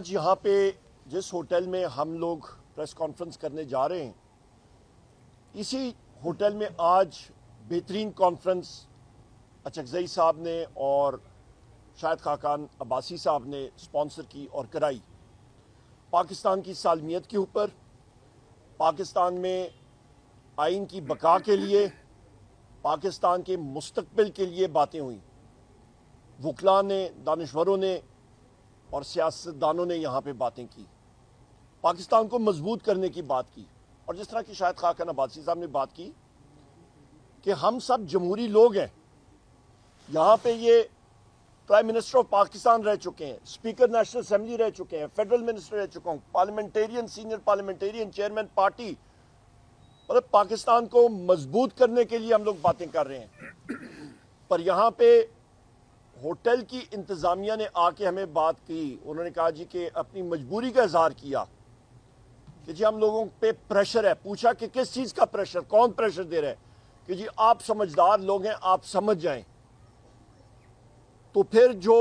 یہاں پہ جس ہوٹل میں ہم لوگ پریس کانفرنس کرنے جا رہے ہیں، اسی ہوٹل میں آج بہترین کانفرنس اچکزئی صاحب نے اور شاہد خاقان عباسی صاحب نے سپانسر کی اور کرائی۔ پاکستان کی سالمیت کے اوپر، پاکستان میں آئین کی بقا کے لیے، پاکستان کے مستقبل کے لیے باتیں ہوئیں۔ وکلاء نے، دانشوروں نے اور سیاستدانوں نے یہاں پہ باتیں کی، پاکستان کو مضبوط کرنے کی بات کی۔ اور جس طرح کی شاہد خاقان عباسی صاحب نے بات کی کہ ہم سب جمہوری لوگ ہیں، یہاں پہ یہ پرائم منسٹر آف پاکستان رہ چکے ہیں، اسپیکر نیشنل اسمبلی رہ چکے ہیں، فیڈرل منسٹر رہ چکا ہوں، parliamentarian, senior parliamentarian, chairman party, اور پاکستان کو مضبوط کرنے کے لیے ہم لوگ باتیں کر رہے ہیں۔ پر یہاں پہ ہوٹل کی انتظامیہ نے آ کے ہمیں بات کی، انہوں نے کہا جی کہ اپنی مجبوری کا اظہار کیا کہ جی ہم لوگوں پہ پریشر ہے۔ پوچھا کہ کس چیز کا پریشر، کون پریشر دے رہا ہے؟ کہ جی آپ سمجھدار لوگ ہیں، آپ سمجھ جائیں۔ تو پھر جو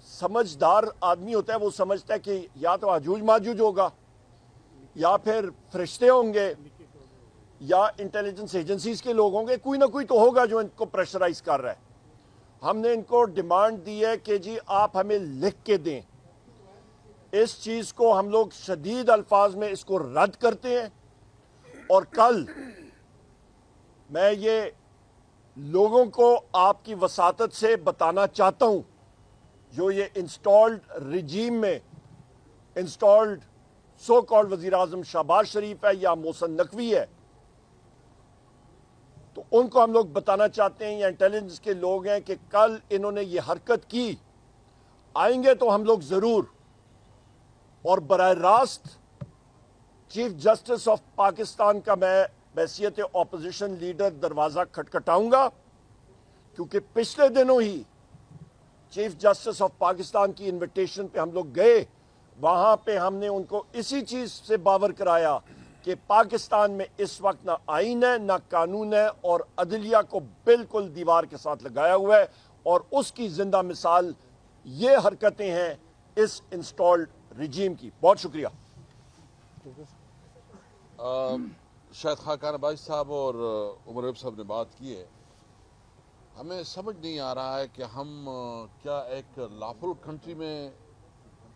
سمجھدار آدمی ہوتا ہے وہ سمجھتا ہے کہ یا تو آجوج ماجوج ہوگا، یا پھر فرشتے ہوں گے، یا انٹیلیجنس ایجنسیز کے لوگ ہوں گے، کوئی نہ کوئی تو ہوگا جو ان کو پریشرائز کر رہا ہے۔ ہم نے ان کو ڈیمانڈ دی ہے کہ جی آپ ہمیں لکھ کے دیں، اس چیز کو ہم لوگ شدید الفاظ میں اس کو رد کرتے ہیں۔ اور کل میں یہ لوگوں کو آپ کی وساطت سے بتانا چاہتا ہوں، جو یہ انسٹالڈ رجیم میں انسٹالڈ سو کالڈ وزیر اعظم شہباز شریف ہے یا محسن نقوی ہے، تو ان کو ہم لوگ بتانا چاہتے ہیں، یا انٹیلیجنس کے لوگ ہیں، کہ کل انہوں نے یہ حرکت کی، آئیں گے تو ہم لوگ ضرور اور براہ راست چیف جسٹس آف پاکستان کا میں بحیثیت اپوزیشن لیڈر دروازہ کھٹکھٹاؤں گا، کیونکہ پچھلے دنوں ہی چیف جسٹس آف پاکستان کی انویٹیشن پہ ہم لوگ گئے، وہاں پہ ہم نے ان کو اسی چیز سے باور کرایا کہ پاکستان میں اس وقت نہ آئین ہے نہ قانون ہے، اور عدلیہ کو بالکل دیوار کے ساتھ لگایا ہوا ہے، اور اس کی زندہ مثال یہ حرکتیں ہیں اس انسٹالڈ رجیم کی۔ بہت شکریہ۔ شاہد خاقان عباسی صاحب اور عمر ایوب صاحب نے بات کی ہے، ہمیں سمجھ نہیں آ رہا ہے کہ ہم کیا ایک لافل کنٹری میں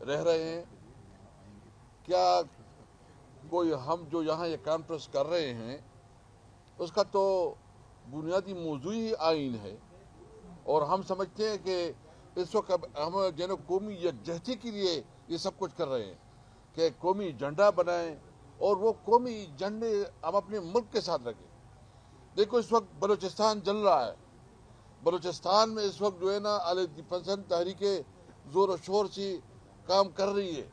رہ رہے ہیں، کیا کوئی ہم جو یہاں یہ کانفرنس کر رہے ہیں اس کا تو بنیادی موضوع ہی آئین ہے، اور ہم سمجھتے ہیں کہ اس وقت ہم قومی یکجہتی کے لیے یہ سب کچھ کر رہے ہیں کہ قومی ایجنڈا بنائیں اور وہ قومی ایجنڈے ہم اپنے ملک کے ساتھ رکھیں۔ دیکھو اس وقت بلوچستان جل رہا ہے، بلوچستان میں اس وقت جو ہے نا علیحدگی پسند تحریکیں زور و شور سے کام کر رہی ہے،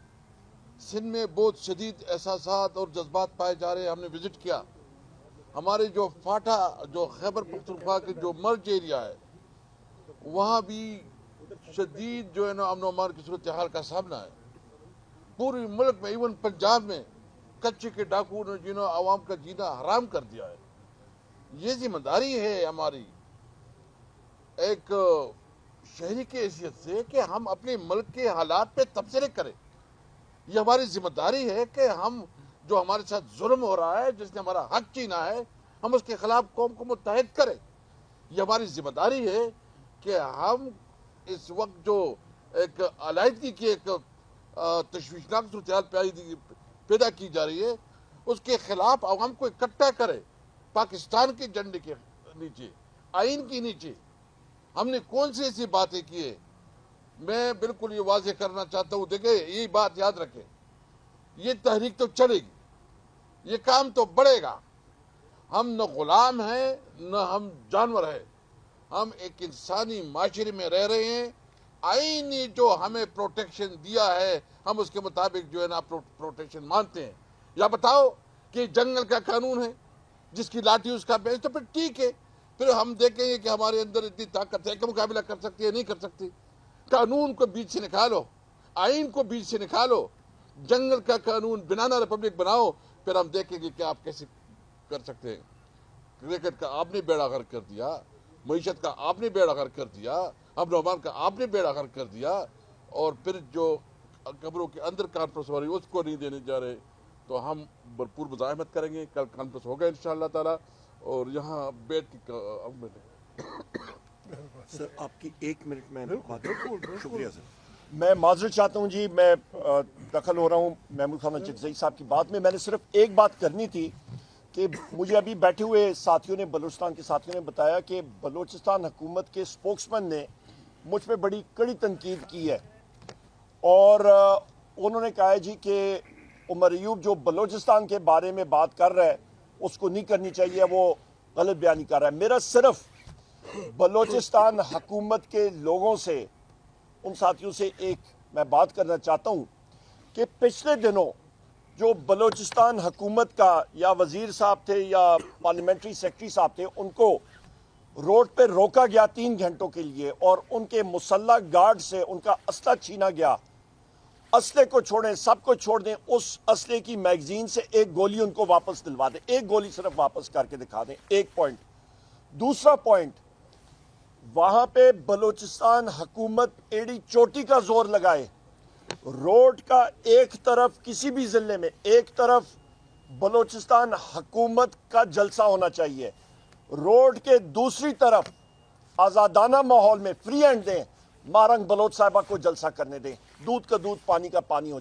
سندھ میں بہت شدید احساسات اور جذبات پائے جا رہے ہیں۔ ہم نے وزٹ کیا، ہمارے جو فاٹا، جو خیبر پختونخوا کے جو مرج ایریا ہے، وہاں بھی شدید جو ہے نا امن و امان کی صورتحال کا سامنا ہے۔ پورے ملک میں، ایون پنجاب میں کچے کے ڈاکو نے جنہوں عوام کا جینا حرام کر دیا ہے۔ یہ ذمہ داری ہے ہماری ایک شہری کی حیثیت سے کہ ہم اپنے ملک کے حالات پہ تبصرے کریں۔ یہ ہماری ذمہ داری ہے کہ ہم جو ہمارے ساتھ ظلم ہو رہا ہے، جس نے ہمارا حق چھینا ہے، ہم اس کے خلاف قوم کو متحد کریں۔ یہ ہماری ذمہ داری ہے کہ ہم اس وقت جو ایک علیحدگی کی ایک تشویشناک صورتحال پیدا کی جا رہی ہے، اس کے خلاف عوام کو اکٹھا کرے، پاکستان کے جھنڈے کے نیچے، آئین کے نیچے۔ ہم نے کون سی ایسی باتیں کی ہیں؟ میں بالکل یہ واضح کرنا چاہتا ہوں، دیکھیں یہ بات یاد رکھیں، یہ تحریک تو چلے گی، یہ کام تو بڑھے گا۔ ہم نہ غلام ہیں نہ ہم جانور ہیں، ہم ایک انسانی معاشرے میں رہ رہے ہیں۔ آئینی جو ہمیں پروٹیکشن دیا ہے، ہم اس کے مطابق جو ہے نا پروٹیکشن مانتے ہیں۔ یا بتاؤ کہ جنگل کا قانون ہے، جس کی لاٹھی اس کا بیچ، تو پھر ٹھیک ہے، پھر ہم دیکھیں گے کہ ہمارے اندر اتنی طاقت ہے کہ مقابلہ کر سکتی ہے نہیں کر سکتی۔ قانون کو بیچ سے نکالو، آئین کو بیچ سے نکالو، جنگل کا قانون بنانا ریپبلک بناؤ، پھر ہم دیکھیں گے کہ آپ کیسے کر سکتے ہیں۔ کرکٹ کا آپ نے بیڑا غرق کر دیا، معیشت کا آپ نے بیڑا غرق کر دیا، امن و امان کا آپ نے بیڑا غرق کر دیا، اور پھر جو قبروں کے اندر کانفرنس ہو رہی ہے اس کو نہیں دینے جا رہے. تو ہم بھرپور مزاحمت کریں گے. کل کانفرنس ہوگا انشاءاللہ تعالی اور یہاں بیٹھ کے سر آپ کی 1 منٹ میں شکریہ سر. میں معذرت چاہتا ہوں جی, میں دخل ہو رہا ہوں محمود خان اچکزئی صاحب کی بات میں نے صرف ایک بات کرنی تھی کہ مجھے ابھی بیٹھے ہوئے ساتھیوں نے, بلوچستان کے ساتھیوں نے بتایا کہ بلوچستان حکومت کے سپوکسمین نے مجھ پہ بڑی کڑی تنقید کی ہے اور انہوں نے کہا ہے جی کہ عمر ایوب جو بلوچستان کے بارے میں بات کر رہا ہے اس کو نہیں کرنی چاہیے, وہ غلط بیانی کر رہا ہے. میرا صرف بلوچستان حکومت کے لوگوں سے, ان ساتھیوں سے ایک میں بات کرنا چاہتا ہوں کہ پچھلے دنوں جو بلوچستان حکومت کا یا وزیر صاحب تھے یا پارلیمنٹری سیکرٹری صاحب تھے, ان کو روڈ پہ روکا گیا 3 گھنٹوں کے لیے اور ان کے مسلح گارڈ سے ان کا اسلحہ چھینا گیا. اسلحے کو چھوڑیں, سب کو چھوڑ دیں, اس اسلحے کی میگزین سے ایک گولی ان کو واپس دلوا دیں, ایک گولی صرف واپس کر کے دکھا دیں. ایک پوائنٹ. دوسرا پوائنٹ, وہاں پہ بلوچستان حکومت ایڑی چوٹی کا زور لگائے. روڈ کا ایک طرف کسی بھی ضلع میں ایک طرف بلوچستان حکومت کا جلسہ ہونا چاہیے, روڈ کے دوسری طرف آزادانہ ماحول میں فری ہینڈ دیں, مارنگ بلوچ صاحبہ کو جلسہ کرنے دیں, دودھ کا دودھ پانی کا پانی ہو جائے.